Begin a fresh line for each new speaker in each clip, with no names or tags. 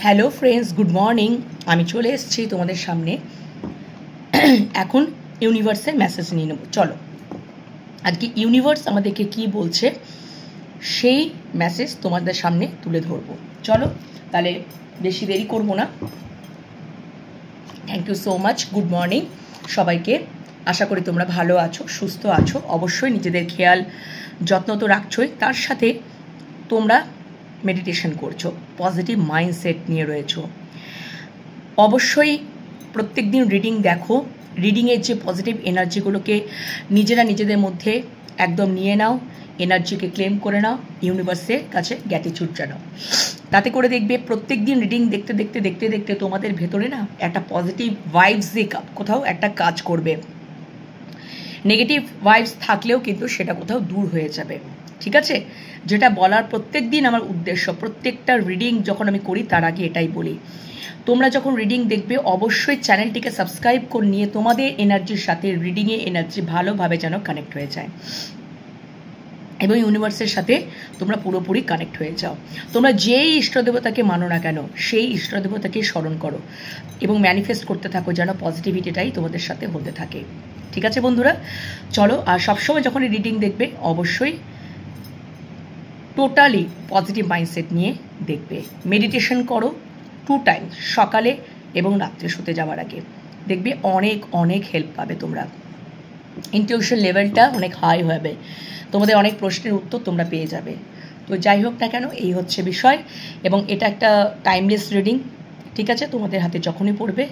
Hello friends, good morning. আমি চলে এসেছি তোমাদের সামনে। এখন ইউনিভার্সের মেসেজ নিয়ে নেব। চলো আজকে ইউনিভার্স আমাদেরকে কি বলছে সেই মেসেজ তোমাদের সামনে তুলে ধরবো। চলো তাহলে বেশি দেরি করবো না। Thank you so much. Good morning সবাইকে। আশা করি তোমরা ভালো আছো, সুস্থ আছো। অবশ্যই নিজেদের খেয়াল যত্ন তো রাখছোই, তার সাথে তোমরা মেডিটেশন করছো, পজিটিভ মাইন্ডসেট নিয়ে রয়েছো। অবশ্যই প্রত্যেক দিন রিডিং দেখো। রিডিংয়ের যে পজিটিভ এনার্জিগুলোকে নিজেরা নিজেদের মধ্যে একদম নিয়ে নাও, এনার্জিকে ক্লেম করে নাও, ইউনিভার্সের কাছে গ্র্যাটিটিউড জানাও। তাতে করে দেখবে প্রত্যেক দিন রিডিং দেখতে দেখতে দেখতে দেখতে তোমাদের ভেতরে না একটা পজিটিভ ভাইবস কোথাও একটা কাজ করবে। নেগেটিভ ভাইবস থাকলেও কিন্তু সেটা কোথাও দূর হয়ে যাবে। ঠিক আছে? যেটা বলার প্রত্যেক দিন আমার উদ্দেশ্য, প্রত্যেকটা রিডিং যখন আমি করি তার আগে এটাই বলি, তোমরা যখন রিডিং দেখবে অবশ্যই চ্যানেলটিকে সাবস্ক্রাইব করে নিয়ে তোমাদের এনার্জির সাথে রিডিংয়ে এনার্জি ভালোভাবে যেন কানেক্ট হয়ে যায় এবং ইউনিভার্সের সাথে তোমরা পুরোপুরি কানেক্ট হয়ে যাও। তোমরা যেই ইষ্টদেবতাকে মানো না কেন সেই ইষ্টদেবতাকে স্মরণ করো এবং ম্যানিফেস্ট করতে থাকো যেন পজিটিভিটিটাই তোমাদের সাথে হতে থাকে। ঠিক আছে বন্ধুরা? চলো, আর সবসময় যখন রিডিং দেখবে অবশ্যই টোটালি পজিটিভ মাইন্ডসেট নিয়ে দেখবে। মেডিটেশন করো 2 টাইমস, সকালে এবং রাত্রে শুতে যাওয়ার আগে। দেখবে অনেক অনেক হেল্প পাবে তোমরা। ইনটিউশন লেভেলটা অনেক হাই হবে, তোমাদের অনেক প্রশ্নের উত্তর তোমরা পেয়ে যাবে। তো যাই হোক না কেন, এই হচ্ছে বিষয়। এবং এটা একটা টাইমলেস রিডিং। ঠিক আছে? তোমাদের হাতে যখনই পড়বে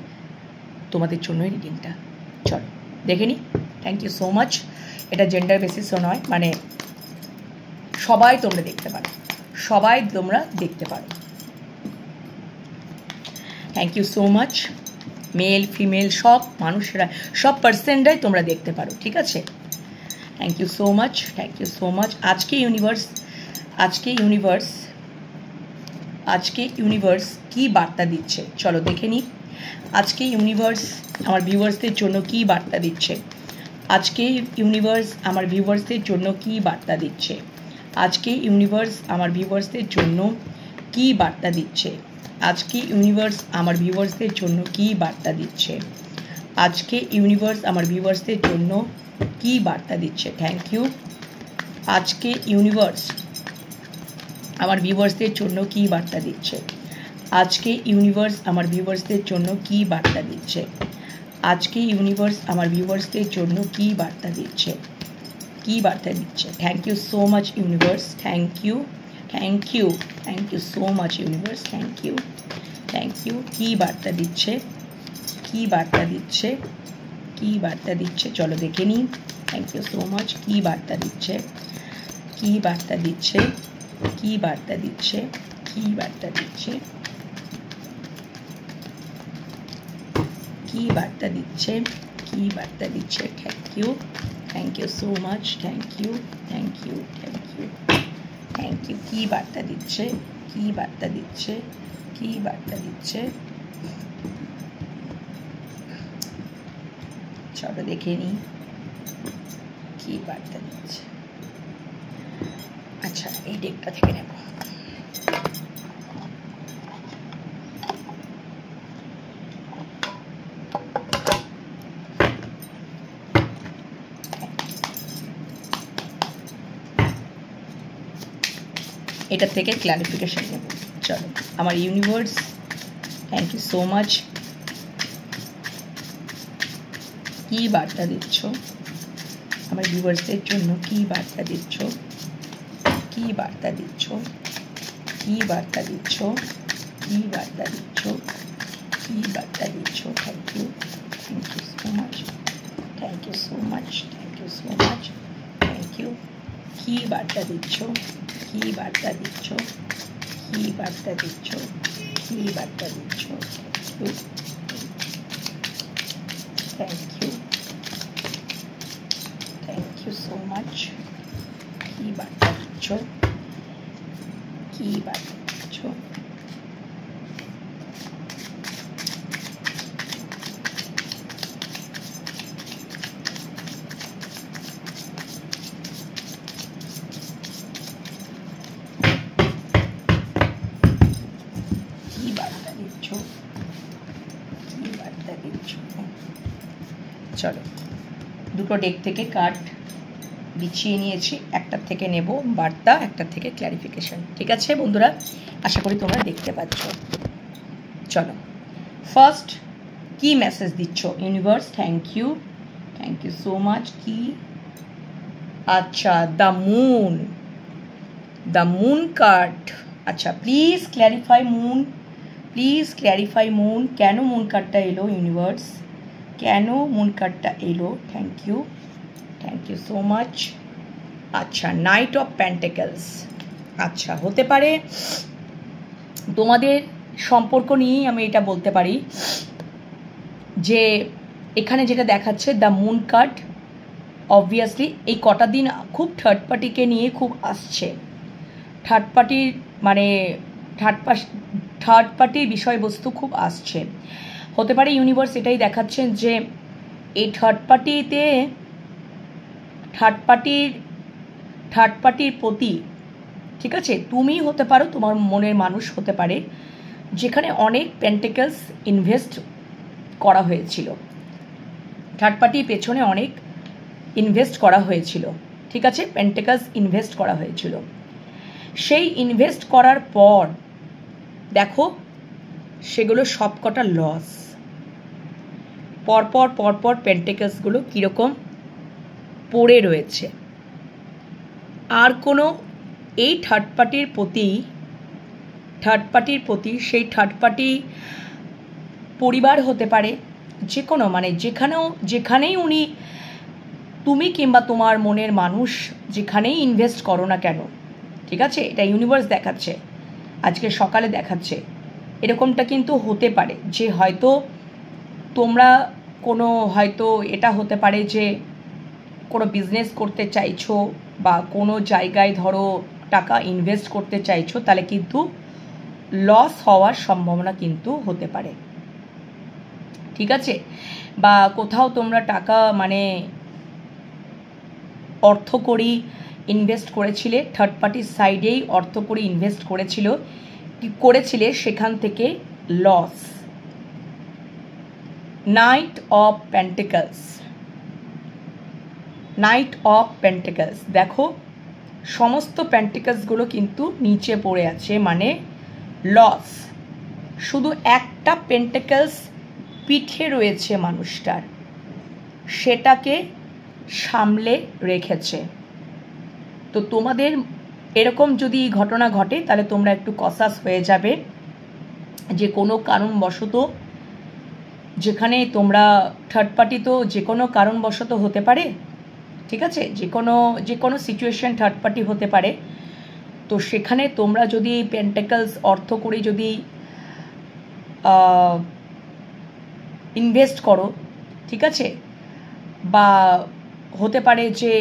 তোমাদের জন্যই রিডিংটা। চলো দেখে নিই। Thank you so much. এটা জেন্ডার বেসিসও নয়, মানে সবাই তোমরা দেখতে পারো, সবাই তোমরা দেখতে পারো। Thank you so much. Male female সব মানুষেরা, সব পার্সেন্টরাই তোমরা দেখতে পারো। ঠিক আছে? Thank you so much, thank you so much. আজকে ইউনিভার্স কি বার্তা দিচ্ছে চলো দেখে নিই। আজকে ইউনিভার্স আমার ভিউয়ার্সদের জন্য কি বার্তা দিচ্ছে? আজকে ইউনিভার্স আমার ভিউয়ার্সদের জন্য কি বার্তা দিচ্ছে? আজকে ইউনিভার্স আমার ভিউয়ার্সদের জন্য কি বার্তা দিচ্ছে? আজকে ইউনিভার্স আমার ভিউয়ার্সদের জন্য কি বার্তা দিচ্ছে? আজকে ইউনিভার্স আমার ভিউয়ার্সদের জন্য কি বার্তা দিচ্ছে? Thank you. আজকে ইউনিভার্স আমার ভিউয়ার্সদের জন্য কি বার্তা দিচ্ছে? আজকে ইউনিভার্স আমার ভিউয়ার্সদের জন্য কি বার্তা দিচ্ছে? আজকে ইউনিভার্স আমার ভিউয়ার্সদের জন্য কি বার্তা দিচ্ছে? কি বার্তা দিচ্ছে? Thank you so much universe. Thank you, thank you, thank you so much universe. Thank you, thank you. কি বার্তা দিচ্ছে? কি বার্তা দিচ্ছে? কি বার্তা দিচ্ছে চলো দেখে নিই। Thank you so much. কি বার্তা দিচ্ছে? কি বার্তা দিচ্ছে? কি বার্তা দিচ্ছে? কি বার্তা দিচ্ছে? কি বার্তা দিচ্ছে? কি বার্তা দিচ্ছে? Thank you, thank you so much. Thank you, thank you, thank you, thank you. কি বার্তা দিচ্ছে? কি বার্তা দিচ্ছে? কি বার্তা দিচ্ছে? চলো দেখে নিই কি বার্তা দিচ্ছে। আচ্ছা, এই ডেকটা থেকে নেব। এটা থেকে ক্লারিফিকেশন নেব। চলো আমার universe, thank you so much. কি বার্তা দিচ্ছ আমার ভিউয়ার্সদের জন্য? কি বার্তা দিচ্ছ? কি বার্তা দিচ্ছ? কি বার্তা দিচ্ছ? কি বার্তা দিচ্ছ? কি বার্তা দিচ্ছ? Thank you, thank you so much. Thank you so much, thank you so much, thank you. কি বার্তা দিচ্ছ? কি বার্তা দিচ্ছ? কি বার্তা দিচ্ছ? কি বার্তা দিচ্ছ? Thank you, thank you so much. কি বার্তা দিচ্ছ? কি বার্তা দিচ্ছ? কি বার্তা চলো দুটো ডেক থেকে কার্ড বিছিয়ে নিয়েছি, একটার থেকে নেব বার্তা, একটার থেকে ক্ল্যারিফিকেশন। ঠিক আছে বন্ধুরা, আশা করি তোমরা দেখতে পাচ্ছ। চলো ফার্স্ট কি মেসেজ দিচ্ছ universe? Thank you so much. কি? আচ্ছা, দ্য মুন কার্ড। আচ্ছা, প্লিজ ক্ল্যারিফাই মুন, কেন মুন কার্ডটা এলো ইউনিভার্স, কেন মুন কার্ডটা এলো? Thank you so much. আচ্ছা, নাইট অফ পেন্টিকলস। আচ্ছা, হতে পারে তোমাদের সম্পর্ক নিয়েই আমি এটা বলতে পারি যে এখানে যেটা দেখাচ্ছে দ্য মুন কার্ড, অবভিয়াসলি এই কটা দিন খুব থার্ড পার্টিকে নিয়ে খুব আসছে। থার্ড পার্টির বিষয়বস্তু খুব আসছে। হতে পারে ইউনিভার্স এটাই দেখাচ্ছেন যে এই থার্ড পার্টির প্রতি, ঠিক আছে, তুমি হতে পারো, তোমার মনের মানুষ হতে পারে যেখানে অনেক পেন্টিকলস ইনভেস্ট করা হয়েছিল, থার্ড পার্টির পেছনে অনেক ইনভেস্ট করা হয়েছিল। ঠিক আছে, পেন্টিকলস ইনভেস্ট করা হয়েছিল। সেই ইনভেস্ট করার পর দেখো সেগুলো সবকটা লস। পরপর পেন্টিকলসগুলো কীরকম পড়ে রয়েছে। আর কোনো এই থার্ড পার্টির প্রতি সেই থার্ড পার্টি পরিবার হতে পারে, যে কোনো যেখানেই উনি, তুমি কিংবা তোমার মনের মানুষ যেখানেই ইনভেস্ট করো না কেন, ঠিক আছে, এটা ইউনিভার্স দেখাচ্ছে, আজকে সকালে দেখাচ্ছে। এরকমটা কিন্তু হতে পারে যে হয়তো তোমরা হয়তো এটা হতে পারে যে কোনো বিজনেস করতে চাইছো বা কোনো জায়গায় ধরো টাকা ইনভেস্ট করতে চাইছো, তাহলে কিন্তু লস হওয়ার সম্ভাবনা কিন্তু হতে পারে। ঠিক আছে, বা কোথাও তোমরা টাকা অর্থকড়ি ইনভেস্ট করেছিলে, থার্ড পার্টির সাইডেই অর্থকড়ি ইনভেস্ট করেছিলে, সেখান থেকে লস। নাইট অফ পেন্টিকলস, দেখো সমস্ত পেন্টিকলসগুলো কিন্তু নিচে পড়ে আছে, মানে লস। শুধু একটা পেন্টিকলস পিঠে রয়েছে মানুষটার, সেটাকে সামলে রেখেছে। তো তোমাদের এরকম যদি ঘটনা ঘটে তাহলে তোমরা একটু কসাস হয়ে যাবে যে কোনো কারণবশত, যেখানে তোমরা থার্ড পার্টি তো যে কোনো কারণবশত হতে পারে, ঠিক আছে, যে কোনো সিচুয়েশন থার্ড পার্টি হতে পারে। তো সেখানে তোমরা যদি পেন্টিকলস অর্থ করে যদি ইনভেস্ট করো, ঠিক আছে, বা হতে পারে যে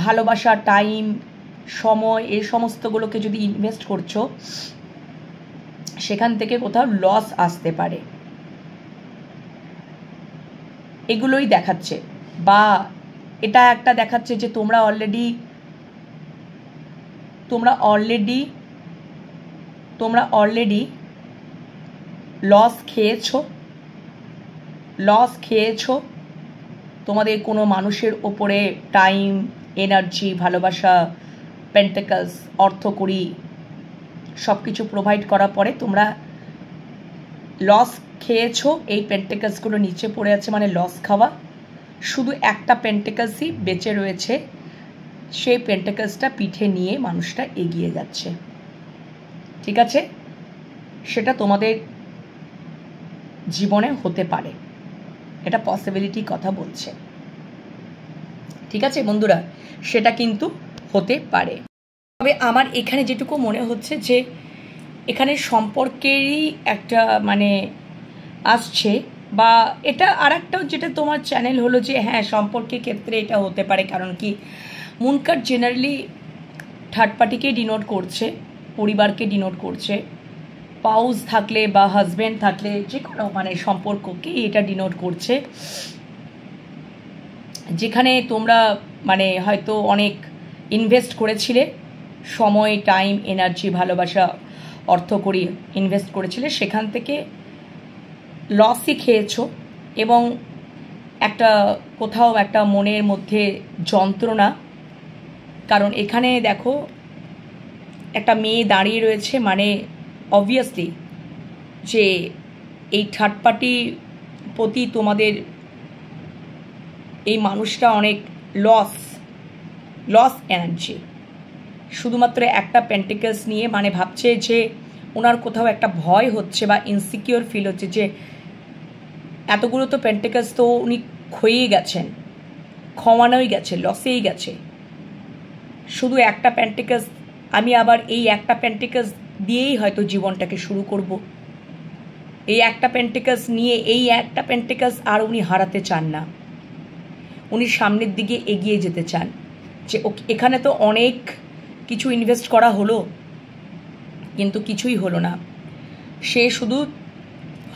ভালোবাসা, টাইম, সময়, এই সমস্তগুলোকে যদি ইনভেস্ট করছো, সেখান থেকে কোথাও লস আসতে পারে, এগুলোই দেখাচ্ছে। বা এটা একটা দেখাচ্ছে যে তোমরা অলরেডি লস খেয়েছো। তোমাদের কোনো মানুষের ওপরে টাইম, এনার্জি, ভালোবাসা, পেন্টিকলস, অর্থকড়ি সব কিছু প্রোভাইড করার পরে তোমরা লস খেয়েছো। এই পেন্টিকলসগুলো নিচে পড়ে আছে, মানে লস খাওয়া। শুধু একটা পেন্টিকলসই বেঁচে রয়েছে, সেই পেন্টিকলসটা পিঠে নিয়ে মানুষটা এগিয়ে যাচ্ছে। ঠিক আছে, সেটা তোমাদের জীবনে হতে পারে, এটা পসিবিলিটি কথা বলছে। ঠিক আছে বন্ধুরা, সেটা কিন্তু হতে পারে। তবে আমার এখানে যেটুকু মনে হচ্ছে যে এখানে সম্পর্কেরই একটা আসছে, বা এটা আর একটাও যেটা তোমার চ্যানেল হলো যে হ্যাঁ সম্পর্কের ক্ষেত্রে এটা হতে পারে। কারণ Ki Moon card generally third পার্টিকে ডিনোট করছে, পরিবারকে ডিনোট করছে, স্পাউস থাকলে বা হাজব্যান্ড থাকলে যে কোনো সম্পর্ককেই এটা ডিনোট করছে, যেখানে তোমরা হয়তো অনেক ইনভেস্ট করেছিলে, সময়, টাইম, এনার্জি, ভালোবাসা, অর্থকড়ি ইনভেস্ট করেছিলে, সেখান থেকে লসই খেয়েছো। এবং একটা কোথাও একটা মনের মধ্যে যন্ত্রণা, কারণ এখানে দেখো একটা মেয়ে দাঁড়িয়ে রয়েছে, মানে অবভিয়াসলি যে এই থার্ড পার্টি প্রতি তোমাদের এই মানুষটা অনেক লস এনার্জি, শুধুমাত্র একটা পেন্টিকলস নিয়ে, মানে ভাবছে যে ওনার কোথাও একটা ভয় হচ্ছে বা ইনসিকিওর ফিল হচ্ছে যে এতগুলো তো পেন্টিকলস তো উনি খইয়ে গেছেন, খওয়ানোই গেছে, লসেই গেছে, শুধু একটা পেন্টিকলস, আমি আবার এই একটা পেন্টিকলস দিয়েই হয়তো জীবনটাকে শুরু করব, এই একটা পেন্টিকলস নিয়ে এই একটা পেন্টিকলস আর উনি হারাতে চান না, উনি সামনের দিকে এগিয়ে যেতে চান। যে এখানে তো অনেক কিছু ইনভেস্ট করা হলো কিন্তু কিছুই হলো না, সে শুধু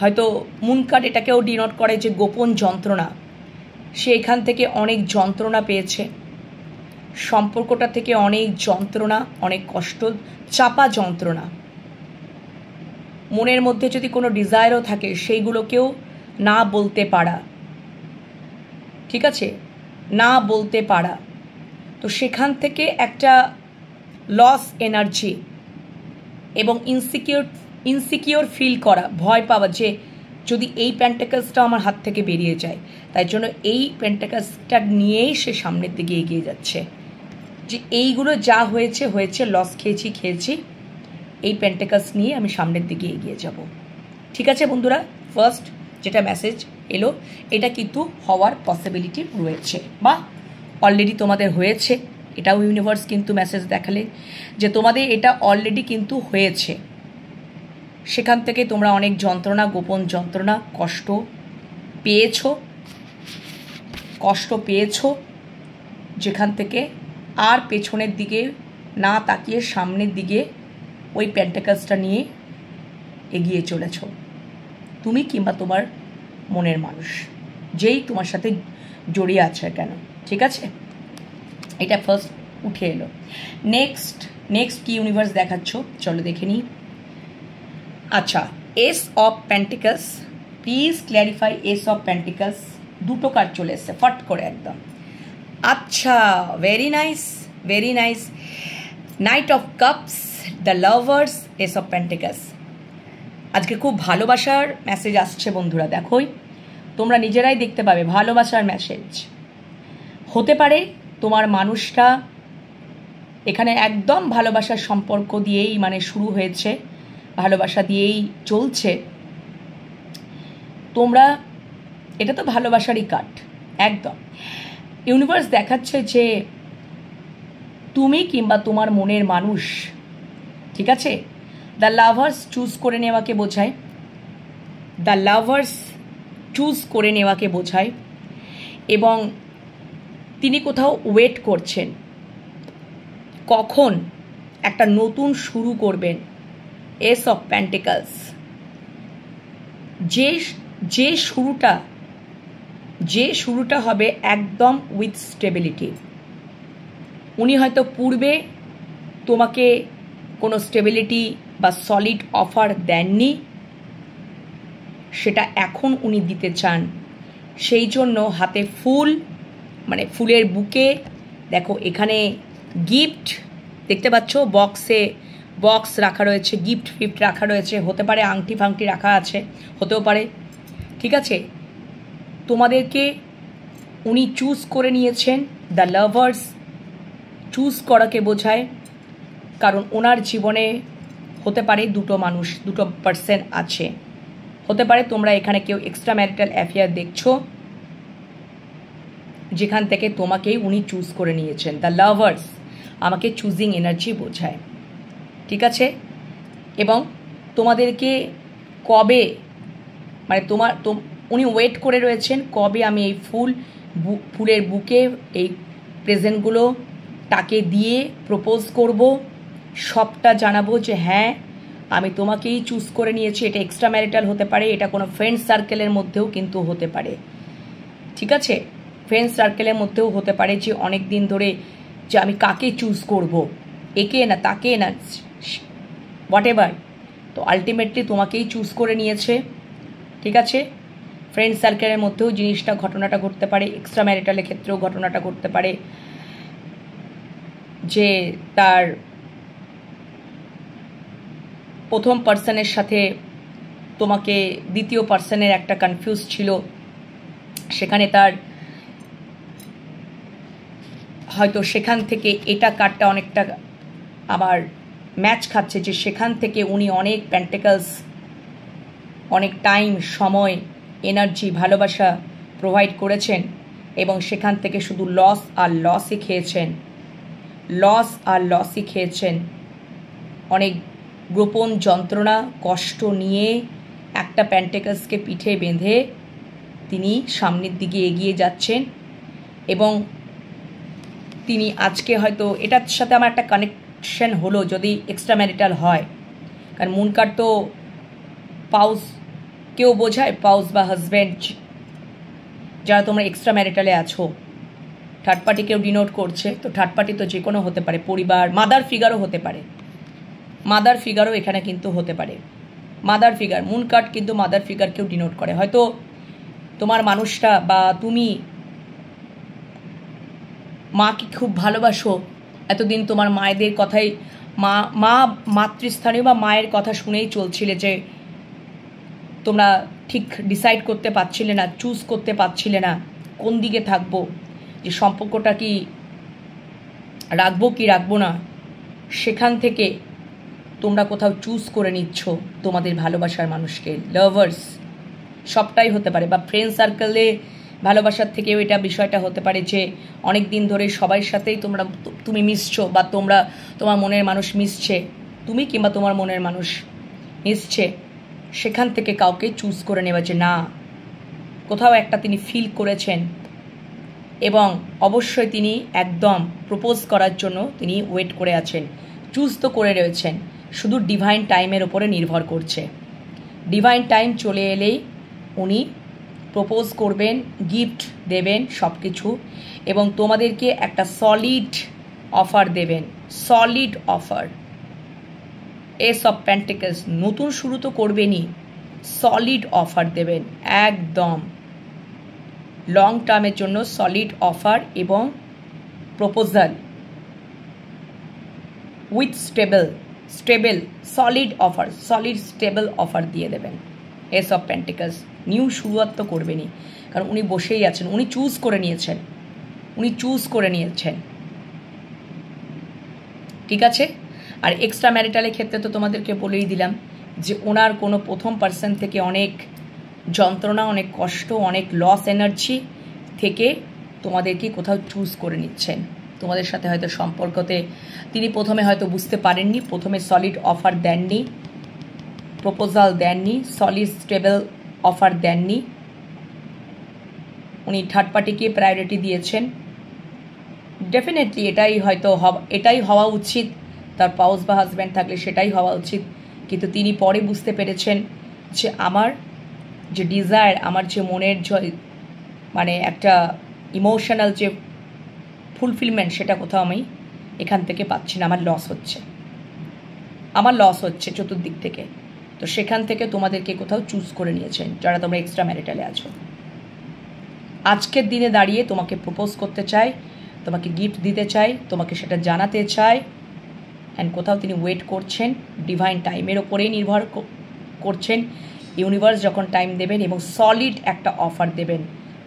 হয়তো মুন কার্ড এটাকেও ডিনোট করে যে গোপন যন্ত্রণা, সে এখান থেকে অনেক যন্ত্রণা পেয়েছে, সম্পর্কটা থেকে অনেক যন্ত্রণা, অনেক কষ্ট, চাপা যন্ত্রণা, মনের মধ্যে যদি কোনো ডিজায়ারও থাকে সেইগুলোকেও না বলতে পারা, ঠিক আছে, না বলতে পারা, তো সেখান থেকে একটা লস এনার্জি এবং ইনসিকিওর ফিল করা, ভয় পাওয়া যে যদি এই পেন্টিকলসটা আমার হাত থেকে বেরিয়ে যায়, তাই জন্য এই পেন্টিকলসটা নিয়েই সে সামনের দিকে এগিয়ে যাচ্ছে, যে এইগুলো যা হয়েছে হয়েছে, লস খেয়েছি, এই পেন্টিকলস নিয়ে আমি সামনের দিকে এগিয়ে যাব। ঠিক আছে বন্ধুরা, ফার্স্ট যেটা মেসেজ এলো এটা কিন্তু হওয়ার পসিবিলিটি রয়েছে বা অলরেডি তোমাদের হয়েছে, এটাও ইউনিভার্স কিন্তু মেসেজ দেখালে যে তোমাদের এটা অলরেডি কিন্তু হয়েছে, সেখান থেকে তোমরা অনেক যন্ত্রণা, গোপন যন্ত্রণা, কষ্ট পেয়েছো, যেখান থেকে আর পেছনের দিকে না তাকিয়ে সামনের দিকে ওই পেন্টিকলসটা নিয়ে এগিয়ে চলেছ, তুমি কিংবা তোমার মনের মানুষ যেই তোমার সাথে জড়িয়ে আছে কেন। ঠিক আছে, এটা ফার্স্ট উঠে এলো। নেক্সট কি ইউনিভার্স দেখাচ্ছ চলো দেখে নিই। আচ্ছা, S of pentacles, please clarify S of pentacles, দুটো কার্ড চলে এসছে ফট করে একদম। আচ্ছা, very nice. Night of cups, the lovers, S of pentacles. আজকে খুব ভালোবাসার মেসেজ আসছে বন্ধুরা, দেখোই তোমরা নিজেরাই দেখতে পাবে, ভালোবাসার মেসেজ হতে পারে। তোমার মানুষটা এখানে একদম ভালোবাসার সম্পর্ক দিয়েই মানে শুরু হয়েছে, ভালোবাসা দিয়েই চলছে, তোমরা এটা তো ভালোবাসারই কার্ড একদম। ইউনিভার্স দেখাচ্ছে যে তুমি কিংবা তোমার মনের মানুষ, ঠিক আছে, দ্য লাভার্স চুজ করে নেওয়াকে বোঝায়, এবং তিনি কোথাও ওয়েট করছেন কখন একটা নতুন শুরু করবেন। এস অফ পেন্টিকলস, যে শুরুটা হবে একদম উইথ স্টেবিলিটি। উনি হয়তো পূর্বে তোমাকে কোনো স্টেবিলিটি বা সলিড অফার দেননি, সেটা এখন উনি দিতে চান, সেই জন্য হাতে ফুল, মানে ফুলের বুকে, দেখো এখানে গিফট দেখতে পাচ্ছ, বক্স রাখা রয়েছে, গিফট রাখা রয়েছে, হতে পারে আংটি ফাংটি রাখা আছে, হতেও পারে, ঠিক আছে। তোমাদেরকে উনি চুজ করে নিয়েছেন, দ্য লাভার্স চুজ করাকে বোঝায়, কারণ ওনার জীবনে হতে পারে দুটো মানুষ, দুটো পার্সন আছে, হতে পারে তোমরা এখানে কেউ এক্সট্রা ম্যারিটাল অ্যাফেয়ার দেখছো, যেখান থেকে তোমাকেই উনি চুজ করে নিয়েছেন। দ্য লাভার্স আমাকে চুজিং এনার্জি বোঝায়, ঠিক আছে। এবং তোমাদেরকে কবে, মানে উনি ওয়েট করে রয়েছেন কবে আমি এই ফুলের বুকে এই প্রেজেন্টগুলো তাকে দিয়ে প্রপোজ করব, সবটা জানাবো যে হ্যাঁ আমি তোমাকেই চুজ করে নিয়েছি। এটা এক্সট্রা ম্যারিটাল হতে পারে, এটা কোনো ফ্রেন্ড সার্কেলের মধ্যেও কিন্তু হতে পারে, ঠিক আছে, ফ্রেন্ড সার্কেলের মধ্যেও হতে পারে যে অনেক দিন ধরে যে আমি কাকে চুজ করব, একে না তাকে না, হোয়াট এভার, তো আলটিমেটলি তোমাকেই চুজ করে নিয়েছে, ঠিক আছে। ফ্রেন্ড সার্কেলের মধ্যেও জিনিসটা ঘটনাটা ঘটতে পারে, এক্সট্রা ম্যারিটালের ক্ষেত্রেও ঘটনাটা ঘটতে পারে যে তার প্রথম পার্সনের সাথে তোমাকে দ্বিতীয় পার্সনের একটা কনফিউজ ছিল, সেখানে তার হয়তো সেখান থেকে এটা কার্ডটা অনেকটা আবার ম্যাচ খাচ্ছে যে সেখান থেকে উনি অনেক পেন্টিকলস, অনেক টাইম, সময়, এনার্জি, ভালোবাসা প্রোভাইড করেছেন এবং সেখান থেকে শুধু লস আর লসই খেয়েছেন, লস আর লসই খেয়েছেন। অনেক গোপন যন্ত্রণা, কষ্ট নিয়ে একটা পেন্টিকলসকে পিঠে বেঁধে তিনি সামনের দিকে এগিয়ে যাচ্ছেন এবং তিনি আজকে হয়তো এটার সাথে আমার একটা কানেকশন হলো যদি এক্সট্রা ম্যারিটাল হয়, কারণ মুন কার্ড তো পাউস কেউ বোঝায়, পাউস বা হাজব্যান্ড যারা তোমরা এক্সট্রা ম্যারিটালে আছো। থার্ড পার্টি কেউ ডিনোট করছে, তো থার্ড পার্টি তো যে কোনো হতে পারে, পরিবার, মাদার ফিগারও হতে পারে, মাদার ফিগারও এখানে কিন্তু হতে পারে। মাদার ফিগার, মুন কার্ড কিন্তু মাদার ফিগারকেও ডিনোট করে। হয়তো তোমার মানুষটা বা তুমি মাকে খুব ভালোবাসো, এতদিন তোমার মায়েদের কথাই মাতৃস্থানীয় বা মায়ের কথা শুনেই চলছিলে যে তোমরা ঠিক ডিসাইড করতে পারছিলে না, চুজ করতে পারছিলে না কোন দিকে থাকবো, যে সম্পর্কটা কি রাখবো কি রাখবো না। সেখান থেকে তোমরা কোথাও চুজ করে নিচ্ছ তোমাদের ভালোবাসার মানুষকে, লাভার্স সবটাই হতে পারে, বা ফ্রেন্ড সার্কেলে ভালোবাসার থেকেও এটা বিষয়টা হতে পারে যে অনেক দিন ধরে সবার সাথেই তুমি মিশছো বা তোমার মনের মানুষ মিশছে, তুমি কিংবা তোমার মনের মানুষ মিশছে, সেখান থেকে কাউকে চুজ করে নেওয়া যে না, কোথাও একটা তিনি ফিল করেছেন এবং অবশ্যই তিনি একদম প্রপোজ করার জন্য তিনি ওয়েট করে আছেন, চুজ তো করে রয়েছেন, শুধু ডিভাইন টাইমের ওপরে নির্ভর করছে। ডিভাইন টাইম চলে এলেই উনি প্রপোজ করবেন, গিফট দেবেন সব কিছু, এবং তোমাদেরকে একটা সলিড অফার দেবেন, solid offer. S of pentacles, নতুন শুরু তো করবেনই, সলিড অফার দেবেন, একদম লং টার্মের জন্য সলিড অফার এবং proposal with stable solid offer, solid stable offer দিয়ে দেবেন। এস অফ পেন্টিকলস, নিউ শুরুয়াত তো করবেনই, কারণ উনি বসেই আছেন, উনি চুজ করে নিয়েছেন, ঠিক আছে। আর এক্সট্রা ম্যারিটালের ক্ষেত্রে তো তোমাদেরকে বলেই দিলাম যে ওনার কোনো প্রথম পার্সন থেকে অনেক যন্ত্রণা, অনেক কষ্ট, অনেক লস এনার্জি থেকে তোমাদেরকে কোথাও চুজ করে নিচ্ছেন। তোমাদের সাথে হয়তো সম্পর্কতে তিনি প্রথমে হয়তো বুঝতে পারেননি, প্রথমে সলিড অফার দেননি, প্রপোজাল দেননি, সলিড স্টেবল অফার দেননি, উনি থার্ড পার্টিকে প্রায়োরিটি দিয়েছেন। ডেফিনেটলি এটাই হওয়া উচিত, তার পাউস বা হাজব্যান্ড থাকলে সেটাই হওয়া উচিত, কিন্তু তিনি পরে বুঝতে পেরেছেন যে আমার যে ডিজায়ার, আমার যে মনের মানে একটা ইমোশনাল যে ফুলফিলমেন্ট, সেটা কোথাও আমি এখান থেকে পাচ্ছি না, আমার লস হচ্ছে চতুর্দিক থেকে। তো সেখান থেকে তোমাদেরকে কোথাও চুজ করে নিয়েছেন যারা তোমরা এক্সট্রা ম্যারিটালে আছো। আজকের দিনে দাঁড়িয়ে তোমাকে প্রপোজ করতে চাই, তোমাকে গিফট দিতে চাই, তোমাকে সেটা জানাতে চাই, অ্যান্ড কোথাও তিনি ওয়েট করছেন, ডিভাইন টাইমের ওপরেই নির্ভর করছেন। ইউনিভার্স যখন টাইম দেবেন এবং সলিড একটা অফার দেবেন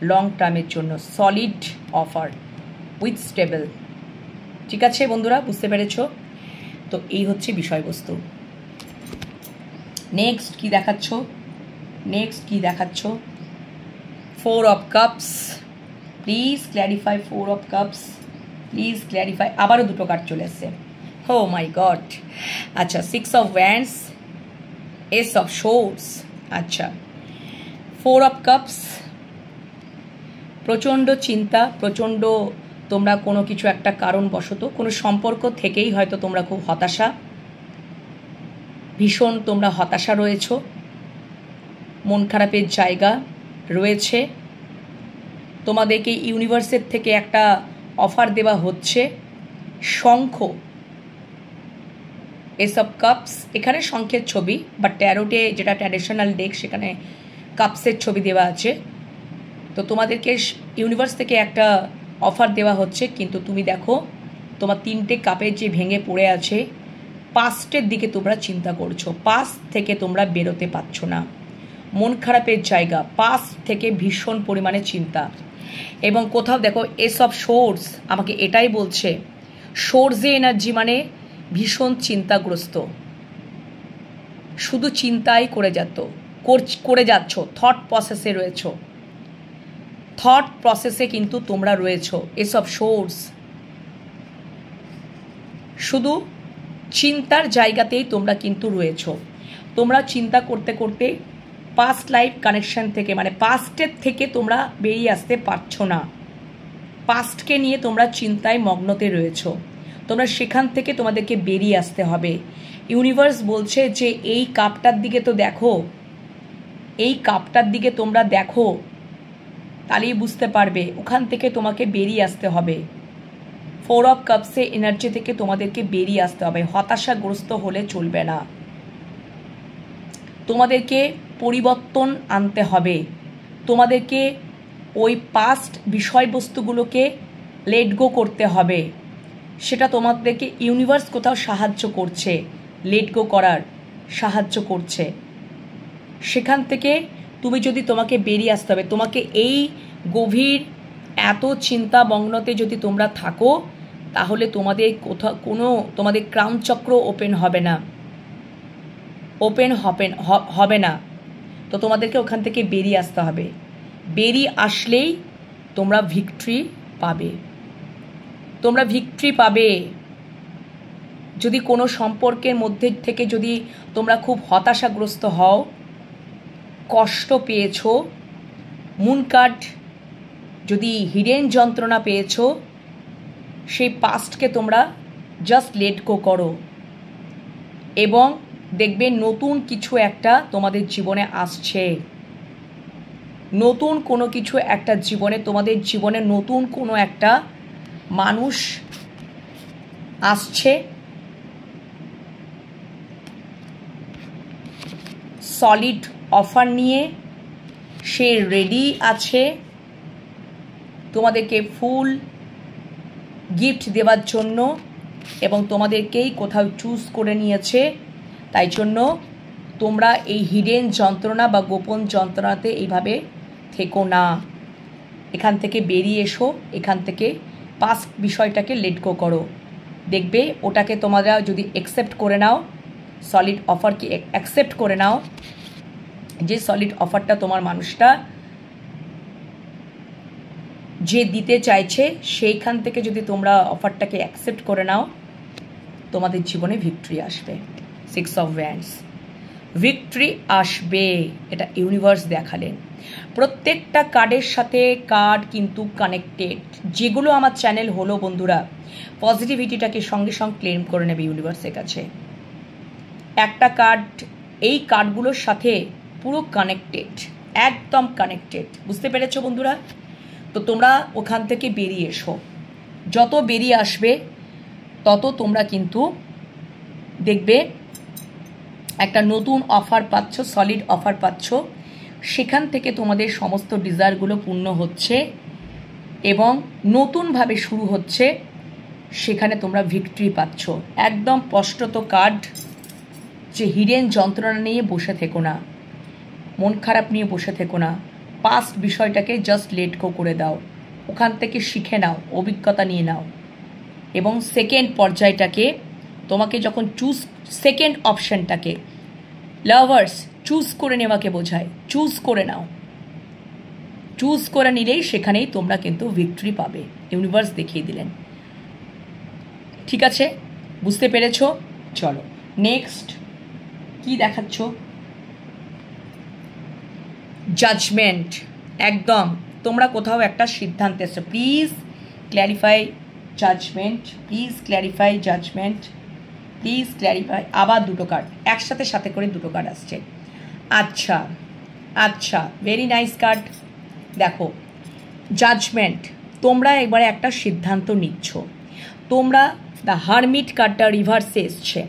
লং টার্মের জন্য, সলিড অফার উইথ স্টেবল। ঠিক আছে বন্ধুরা, বুঝতে পেরেছ? তো এই হচ্ছে বিষয়বস্তু। নেক্সট কি দেখাচ্ছ? 4 of Cups, please clarify. 4 of Cups, please clarify. আবারও দুটো কার্ড চলে এসছে, ও মাই গড। আচ্ছা, 6 of Wands, Ace of Swords, আচ্ছা 4 of Cups। প্রচণ্ড চিন্তা, প্রচণ্ড তোমরা কোনো কিছু একটা কারণবশত কোনো সম্পর্ক থেকেই হয়তো তোমরা খুব ভীষণ তোমরা হতাশা রয়েছ, মন খারাপের জায়গা রয়েছে। তোমাদেরকে ইউনিভার্সের থেকে একটা অফার দেওয়া হচ্ছে, শঙ্খ, এস অফ কাপস, এখানে শঙ্খের ছবি, বাট ট্যারোটে যেটা ট্র্যাডিশনাল ডেক সেখানে কাপসের ছবি দেওয়া আছে। তো তোমাদেরকে ইউনিভার্স থেকে একটা অফার দেওয়া হচ্ছে, কিন্তু তুমি দেখো তোমার 3টে কাপের যে ভেঙে পড়ে আছে, পাস্টের দিকে তোমরা চিন্তা করছো, পাস্ট থেকে তোমরা বেরোতে পারছো না, মন খারাপের জায়গা, পাস্ট থেকে ভীষণ পরিমাণে চিন্তা। এবং কোথাও দেখো এসব সোর্স আমাকে এটাই বলছে, সোর্সে এনার্জি মানে ভীষণ চিন্তাগ্রস্ত, শুধু চিন্তাই করে যাচ্ছ, থট প্রসেসে রয়েছো, থট প্রসেসে কিন্তু তোমরা রয়েছো। এসব সোর্স শুধু চিন্তার জায়গাতেই তোমরা কিন্তু রয়েছো। তোমরা চিন্তা করতে করতে পাস্ট লাইফ কানেকশন থেকে মানে পাস্টের থেকে তোমরা বেরিয়ে আসতে পারছো না, পাস্টকে নিয়ে তোমরা চিন্তায় মগ্নতে রয়েছো। তোমরা সেখান থেকে তোমাদেরকে বেরিয়ে আসতে হবে। ইউনিভার্স বলছে যে এই কাপটার দিকে তো দেখো, এই কাপটার দিকে তোমরা দেখো, তাহলেই বুঝতে পারবে ওখান থেকে তোমাকে বেরিয়ে আসতে হবে। 4 অফ কাপসে এনার্জি থেকে তোমাদেরকে বেরিয়ে আসতে হবে। হতাশাগ্রস্ত হলে চলবে না, তোমাদেরকে পরিবর্তন আনতে হবে। তোমাদেরকে ওই পাস্ট বিষয়বস্তুগুলোকে লেট গো করতে হবে। সেটা তোমাদেরকে ইউনিভার্স কোথাও সাহায্য করছে, লেট গো করার সাহায্য করছে। সেখান থেকে তুমি যদি তোমাকে বেরিয়ে আসতে হবে, তোমাকে এই গভীর এত চিন্তা মগ্নতে যদি তোমরা থাকো, তাহলে তোমাদের কোথাও তোমাদের ক্রাউন চক্র ওপেন হবে না, হবে না। তো তোমাদেরকে ওখান থেকে বেরিয়ে আসতে হবে। বেরিয়ে আসলেই তোমরা ভিক্টরি পাবে, তোমরা ভিক্টরি পাবে। যদি কোনো সম্পর্কের মধ্যে থেকে যদি তোমরা খুব হতাশাগ্রস্ত হও, কষ্ট পেয়েছো, মুন কার্ড যদি হিডেন যন্ত্রণা পেয়েছো, সেই পাস্টকে তোমরা জাস্ট লেট গো করো এবং দেখবে নতুন কিছু একটা তোমাদের জীবনে আসছে। নতুন কোনো কিছু একটা জীবনে, তোমাদের জীবনে নতুন কোনো একটা মানুষ আসছে। সলিড অফার নিয়ে সে রেডি আছে তোমাদেরকে ফুল গিফট দেওয়ার জন্য, এবং তোমাদেরকেই কোথাও চুজ করে নিয়েছে। তাই জন্য তোমরা এই হিডেন যন্ত্রণা বা গোপন যন্ত্রণাতে এইভাবে থেকো না, এখান থেকে বেরিয়ে এসো, এখান থেকে পাস্ট বিষয়টাকে লেট গো করো। দেখবে ওটাকে তোমরা যদি অ্যাকসেপ্ট করে নাও, সলিড অফারকে অ্যাকসেপ্ট করে নাও, যে সলিড অফারটা তোমার মানুষটা যে দিতে চাইছে, সেইখান থেকে যদি তোমরা অফারটাকে অ্যাকসেপ্ট করে নাও, তোমাদের জীবনে ভিক্টরি আসবে। 6 অফ ওয়ান্ডস, ভিক্টরি আসবে, এটা ইউনিভার্স দেখালেন। প্রত্যেকটা কার্ডের সাথে কার্ড কিন্তু কানেক্টেড। যেগুলো আমার চ্যানেল হলো বন্ধুরা, পজিটিভিটিটাকে সঙ্গে সঙ্গে ক্লেম করে নেবে ইউনিভার্সের কাছে। একটা কার্ড এই কার্ডগুলোর সাথে পুরো কানেক্টেড, একদম কানেক্টেড। বুঝতে পেরেছো বন্ধুরা? তো তোমরা ওখান থেকে বেরিয়ে এসো। যত বেরিয়ে আসবে তত তোমরা কিন্তু দেখবে একটা নতুন অফার পাচ্ছ, সলিড অফার পাচ্ছ। সেখান থেকে তোমাদের সমস্ত ডিজায়ারগুলো পূর্ণ হচ্ছে এবং নতুনভাবে শুরু হচ্ছে। সেখানে তোমরা ভিক্টরি পাচ্ছ। একদম স্পষ্টত কার্ড যে হিডেন যন্ত্রণা নিয়ে বসে থেকো না, মন খারাপ নিয়ে বসে থেকো না, পাস্ট বিষয়টাকে জাস্ট লেট গো করে দাও, ওখান থেকে শিখে নাও, অভিজ্ঞতা নিয়ে নাও। এবং সেকেন্ড পর্যায়টাকে তোমাকে যখন সেকেন্ড অপশানটাকে লাভার্স চুজ করে নেওয়াকে বোঝায়, চুজ করে নাও। চুজ করে নিলেই সেখানেই তোমরা কিন্তু ভিক্টরি পাবে, ইউনিভার্স দেখিয়ে দিলেন। ঠিক আছে, বুঝতে পেরেছো? চলো নেক্সট কি দেখাচ্ছ? জাজমেন্ট। একদম তোমরা কোথাও একটা সিদ্ধান্তে এসছো। Please clarify judgement, please clarify judgement, please clarify. আবার দুটো কার্ড একসাথে সাথে করে দুটো কার্ড আসছে। আচ্ছা আচ্ছা, ভেরি নাইস কার্ড। দেখো জাজমেন্ট, তোমরা এবারে একটা সিদ্ধান্ত নিচ্ছ। তোমরা দ্য হারমিট কার্ডটা রিভার্সে এসছে।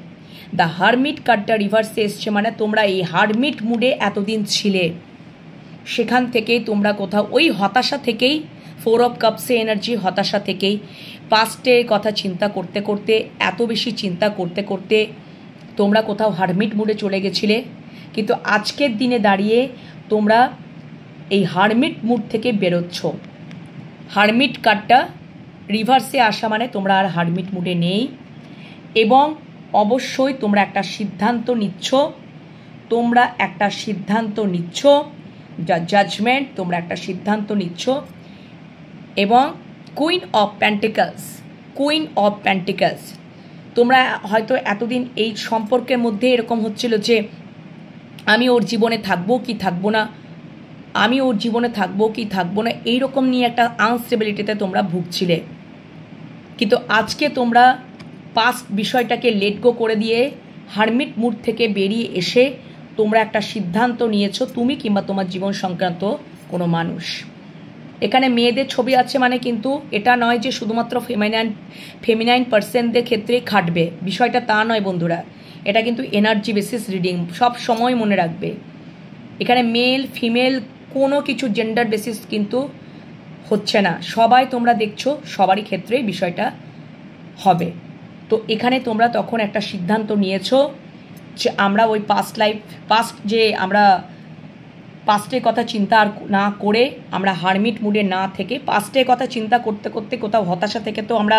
দ্য হারমিট কার্ডটা রিভার্সে এসছে মানে তোমরা এই হারমিট মুডে এতদিন ছিলে। সেখান থেকেই তোমরা কোথাও ওই হতাশা থেকেই, 4 অফ কাপসে এনার্জি, হতাশা থেকেই পাস্টের কথা চিন্তা করতে করতে, এত বেশি চিন্তা করতে করতে তোমরা কোথাও হারমিট মুডে চলে গেছিলে। কিন্তু আজকের দিনে দাঁড়িয়ে তোমরা এই হারমিট মুড থেকে বেরোচ্ছ। হারমিট কার্ডটা রিভার্সে আসা মানে তোমরা আর হারমিট মুডে নেই, এবং অবশ্যই তোমরা একটা সিদ্ধান্ত নিচ্ছ, জাজমেন্ট, তোমরা একটা সিদ্ধান্ত নিচ্ছ। এবং কুইন অফ প্যান্টিকলস, তোমরা হয়তো এতদিন এই সম্পর্কের মধ্যে এরকম হচ্ছিল যে আমি ওর জীবনে থাকবো কি থাকবো না, এইরকম নিয়ে একটা আনস্টেবিলিটিতে তোমরা ভুগছিলে। কিন্তু আজকে তোমরা পাস্ট বিষয়টাকে লেট গো করে দিয়ে হারমিট মুড থেকে বেরিয়ে এসে তোমরা একটা সিদ্ধান্ত নিয়েছো, তুমি কিংবা তোমার জীবন সংক্রান্ত কোনো মানুষ। এখানে মেয়েদের ছবি আছে মানে কিন্তু এটা নয় যে শুধুমাত্র ফেমিনাইন পার্সনদের ক্ষেত্রেই খাটবে, বিষয়টা তা নয় বন্ধুরা। এটা কিন্তু এনার্জি বেসিস রিডিং, সব সময় মনে রাখবে। এখানে মেল ফিমেল কোনো কিছু জেন্ডার বেসিস কিন্তু হচ্ছে না, সবাই তোমরা দেখছো, সবারই ক্ষেত্রেই বিষয়টা হবে। তো এখানে তোমরা তখন একটা সিদ্ধান্ত নিয়েছো যে আমরা ওই পাস্টের কথা চিন্তা আর না করে, আমরা হারমিট মুডে না থেকে পাস্টের কথা চিন্তা করতে করতে কোথাও হতাশা থেকে তো আমরা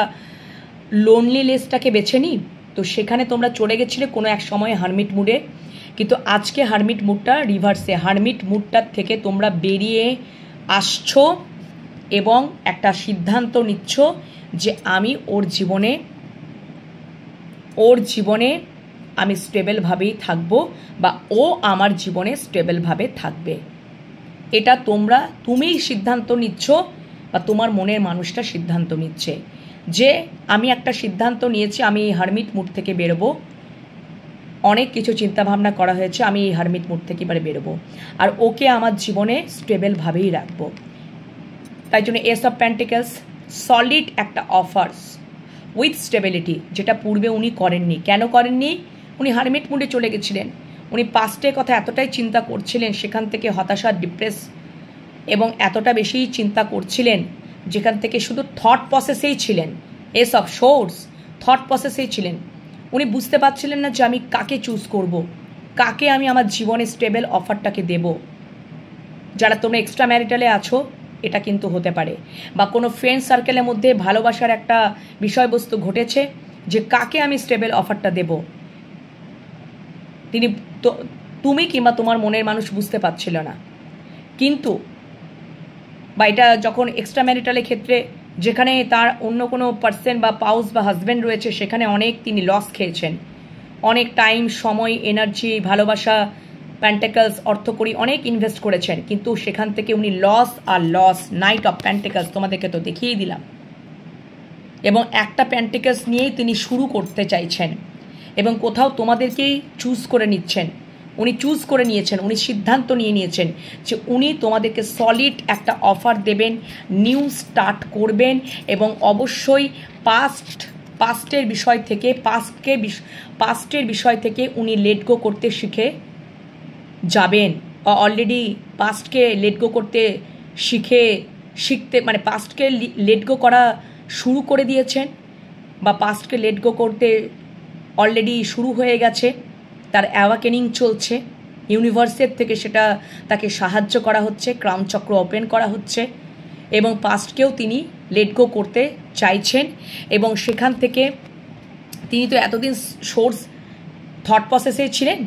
লোনলিনেসটাকে বেছে নিই। তো সেখানে তোমরা চলে গেছিলে কোনো এক সময় হারমিট মুডে, কিন্তু আজকে হারমিট মুডটা রিভার্সে, হারমিট মুডটার থেকে তোমরা বেরিয়ে আসছো এবং একটা সিদ্ধান্ত নিচ্ছ যে আমি ওর জীবনে আমি স্টেবলভাবেই থাকবো, বা ও আমার জীবনে স্টেবলভাবে থাকবে। এটা তুমিই সিদ্ধান্ত নিচ্ছ, বা তোমার মনের মানুষটা সিদ্ধান্ত নিচ্ছে যে আমি একটা সিদ্ধান্ত নিয়েছি, আমি এই হারমিট মুড থেকে বেরোবো। অনেক কিছু চিন্তাভাবনা করা হয়েছে, আমি এই হারমিট মুড থেকে এবারে বেরোবো, আর ওকে আমার জীবনে স্টেবলভাবেই রাখবো। তাই জন্য এস অফ প্যান্টিকলস, সলিড একটা অফার্স উইথ স্টেবিলিটি, যেটা পূর্বে উনি করেননি। কেন করেননি? উনি হারমিট মুডে চলে গেছিলেন, উনি পাস্টের কথা এতটাই চিন্তা করছিলেন, সেখান থেকে হতাশা, ডিপ্রেস এবং এতটা বেশি চিন্তা করছিলেন, যেখান থেকে শুধু থট প্রসেসেই ছিলেন। এস অফ সোর্স, থট প্রসেসেই ছিলেন। উনি বুঝতে পারছিলেন না যে আমি কাকে চুজ করব, কাকে আমি আমার জীবনে স্টেবল অফারটাকে দেব। যারা তোমরা এক্সট্রা ম্যারিটালে আছো, এটা কিন্তু হতে পারে, বা কোনো ফ্রেন্ড সার্কেলের মধ্যে ভালোবাসার একটা বিষয়বস্তু ঘটেছে যে কাকে আমি স্টেবল অফারটা দেব, তুমি কিংবা তোমার মনের মানুষ বুঝতে পারছিল না। কিন্তু বা এটা যখন এক্সট্রা ম্যারিটালের ক্ষেত্রে, যেখানে তার অন্য কোনো পার্সন বা পাউস বা হাজব্যান্ড রয়েছে, সেখানে অনেক তিনি লস খেয়েছেন, অনেক টাইম, সময়, এনার্জি, ভালোবাসা, প্যান্টিকলস, অর্থকড়ি অনেক ইনভেস্ট করেছেন, কিন্তু সেখান থেকে উনি লস আর লস। নাইট অফ প্যান্টিকলস তোমাদেরকে তো দেখিয়েই দিলাম, এবং একটা প্যান্টিকলস নিয়েই তিনি শুরু করতে চাইছেন, এবং কোথাও তোমাদেরকেই চুজ করে নিচ্ছেন। উনি চুজ করে নিয়েছেন, উনি সিদ্ধান্ত নিয়েছেন যে উনি তোমাদেরকে সলিড একটা অফার দেবেন, নিউ স্টার্ট করবেন, এবং অবশ্যই পাস্টের বিষয় থেকে উনি লেট গো করতে শিখে যাবেন। অলরেডি পাস্টকে লেট গো করতে মানে পাস্টকে লেট গো করা শুরু করে দিয়েছেন, বা পাস্টকে লেট গো করতে অলরেডি শুরু হয়ে গেছে, তার অ্যাওয়াকেনিং চলছে, ইউনিভার্সের থেকে সেটা তাকে সাহায্য করা হচ্ছে, ক্রাউন চক্র ওপেন করা হচ্ছে, এবং পাস্টকেও তিনি লেট গো করতে চাইছেন। এবং সেখান থেকে তিনি তো এতদিন সোর্স থট প্রসেসে ছিলেন,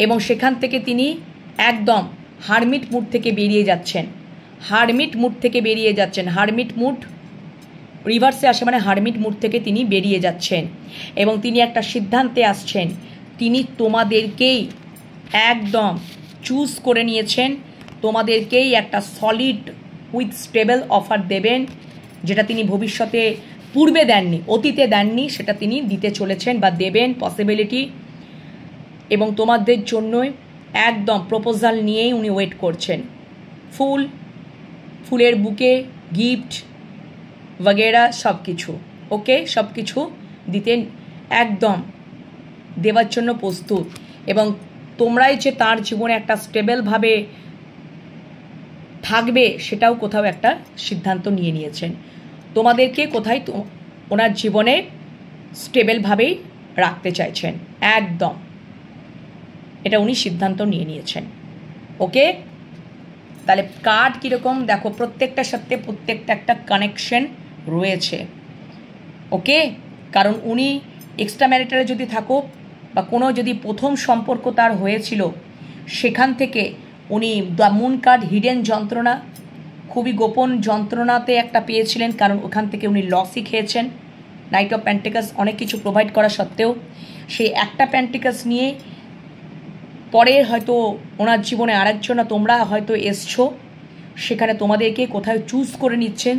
এবং সেখান থেকে তিনি একদম হারমিট মুড থেকে বেরিয়ে যাচ্ছেন। হারমিট মুড রিভার্সে আসে মানে হারমিট মুড থেকে তিনি বেরিয়ে যাচ্ছেন, এবং তিনি একটা সিদ্ধান্তে আসছেন। তিনি তোমাদেরকেই একদম চুজ করে নিয়েছেন, তোমাদেরকেই একটা সলিড উইথ স্টেবল অফার দেবেন, যেটা তিনি ভবিষ্যতে পূর্বে দেননি, অতীতে দেননি, সেটা তিনি দিতে চলেছেন বা দেবেন পসিবিলিটি। এবং তোমাদের জন্যই একদম প্রপোজাল নিয়েই উনি ওয়েট করছেন। ফুলের বুকে, গিফট वगैरह সব কিছু, ওকে, সব কিছু দিতে একদম দেওয়ার জন্য প্রস্তুত। এবং তোমরাই যে তার জীবনে একটা স্টেবলভাবে থাকবে সেটাও কোথাও একটা সিদ্ধান্ত নিয়ে নিয়েছেন। তোমাদেরকে কোথায় ওনার জীবনে স্টেবলভাবেই রাখতে চাইছেন, একদম এটা উনি সিদ্ধান্ত নিয়ে নিয়েছেন। ওকে, তাহলে কার্ড কীরকম দেখো, প্রত্যেকটার সাথে প্রত্যেকটা একটা কানেকশন রয়েছে। ওকে, কারণ উনি এক্সট্রা ম্যারিটালে যদি থাকো বা কোনো যদি প্রথম সম্পর্ক তার হয়েছিল সেখান থেকে উনি দ্য মুন কার্ড হিডেন যন্ত্রণা, খুবই গোপন যন্ত্রণাতে একটা পেয়েছিলেন, কারণ ওখান থেকে উনি লসই খেয়েছেন। নাইট অফ প্যান্টিকালস অনেক কিছু প্রোভাইড করা সত্ত্বেও সেই একটা প্যান্টিকালস নিয়ে পরে হয়তো ওনার জীবনে আরেকজনা তোমরা হয়তো এসছো, সেখানে তোমাদেরকে কোথায় চুজ করে নিচ্ছেন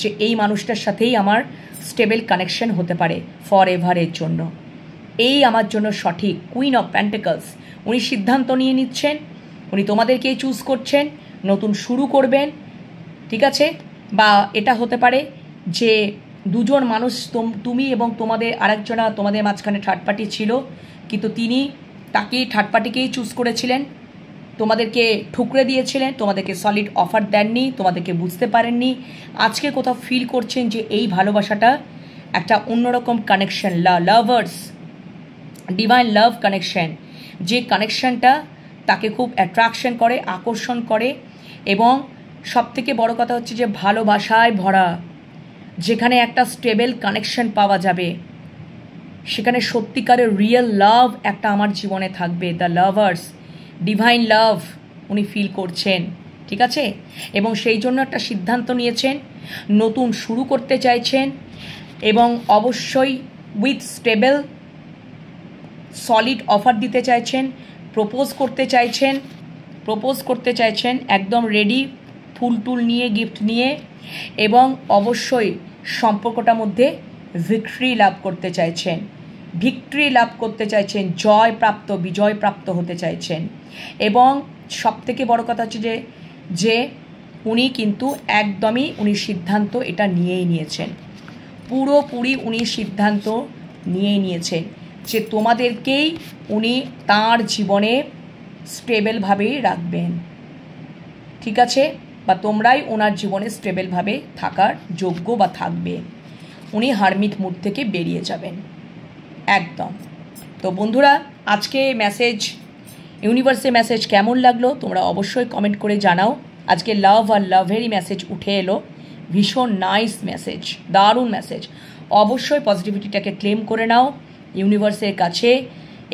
যে এই মানুষটার সাথেই আমার স্টেবল কানেকশন হতে পারে ফর এভারের জন্য, এই আমার জন্য সঠিক। কুইন অফ প্যান্টিকালস, উনি সিদ্ধান্ত নিয়ে নিচ্ছেন, উনি তোমাদেরকেই চুজ করছেন, নতুন শুরু করবেন। ঠিক আছে, বা এটা হতে পারে যে দুজন মানুষ, তুমি এবং তোমাদের আরেকজনা, তোমাদের মাঝখানে থার্ড পার্টি ছিল, কিন্তু তিনি তাকেই থার্ড পার্টিকেই চুজ করেছিলেন, তোমাদেরকে ঠুকরে দিয়েছিলেন, তোমাদেরকে সলিড অফার দেননি, তোমাদেরকে বুঝতে পারেননি। আজকে কোথাও ফিল করছেন যে এই ভালোবাসাটা একটা অন্যরকম কানেকশন, লাভার্স, ডিভাইন লাভ কানেকশন, যে কানেকশনটা তাকে খুব অ্যাট্রাকশন করে, আকর্ষণ করে, এবং সবথেকে বড় কথা হচ্ছে যে ভালোবাসায় ভরা, যেখানে একটা স্টেবল কানেকশন পাওয়া যাবে, সেখানে সত্যিকারের রিয়েল লাভ একটা আমার জীবনে থাকবে। দ্য লাভার্স, ডিভাইন লাভ উনি ফিল করছেন। ঠিক আছে, এবং সেই জন্য একটা সিদ্ধান্ত নিয়েছেন, নতুন শুরু করতে চাইছেন, এবং অবশ্যই উইথ স্টেবল সলিড অফার দিতে চাইছেন, প্রপোজ করতে চাইছেন একদম রেডি, ফুল টুল নিয়ে, গিফট নিয়ে, এবং অবশ্যই সম্পর্কটার মধ্যে ভিক্টরি লাভ করতে চাইছেন, বিজয় প্রাপ্ত হতে চাইছেন। এবং সবথেকে বড় কথা হচ্ছে যে উনি কিন্তু একদমই উনি সিদ্ধান্ত এটা নিয়েই নিয়েছেন, পুরোপুরি উনি সিদ্ধান্ত নিয়েই নিয়েছেন যে তোমাদেরকেই উনি তার জীবনে স্টেবলভাবেই রাখবেন। ঠিক আছে, বা তোমরাই ওনার জীবনে স্টেবলভাবে থাকার যোগ্য বা থাকবে। উনি হারমিট মুড থেকে বেরিয়ে যাবেন একদম। তো বন্ধুরা, আজকে মেসেজ, ইউনিভার্সের মেসেজ কেমন লাগলো তোমরা অবশ্যই কমেন্ট করে জানাও। আজকে লাভ আর লাভেরই মেসেজ উঠে এলো, ভীষণ নাইস মেসেজ, দারুণ মেসেজ। অবশ্যই পজিটিভিটিটাকে ক্লেম করে নাও ইউনিভার্সের কাছে,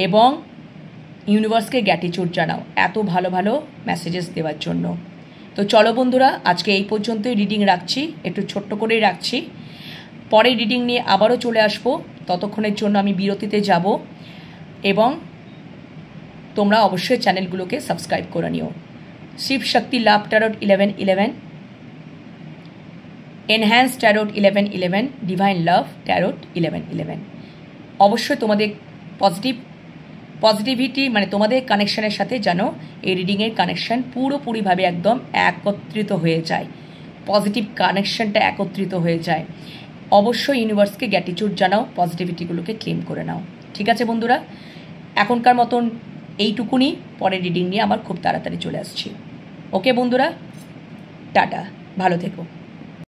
এবং ইউনিভার্সকে গ্র্যাটিটিউড জানাও এত ভালো ভালো মেসেজেস দেওয়ার জন্য। তো চলো বন্ধুরা, আজকে এই পর্যন্তই রিডিং রাখছি, একটু ছোট্ট করেই রাখছি। পরে রিডিং নিয়ে আবারও চলে আসবো, ততক্ষণের জন্য আমি বিরতিতে যাব, এবং তোমরা অবশ্যই চ্যানেলগুলোকে সাবস্ক্রাইব করে নিও। Shiv Shakti love tarot 1111, enhance tarot 1111, divine love tarot 1111। অবশ্যই তোমাদের পজিটিভিটি মানে তোমাদের কানেকশানের সাথে যেন এই রিডিংয়ের কানেকশান পুরোপুরিভাবে একদম একত্রিত হয়ে যায়, পজিটিভ কানেকশানটা একত্রিত হয়ে যায়। অবশ্যই ইউনিভার্সকে গ্র্যাটিটিউড জানাও, পজিটিভিটিগুলোকে ক্লেম করে নাও। ঠিক আছে বন্ধুরা, এখনকার মতন এইটুকুনি, পরে রিডিং নিয়ে আবার খুব তাড়াতাড়ি চলে আসছি। ওকে বন্ধুরা, টাটা, ভালো থেকো।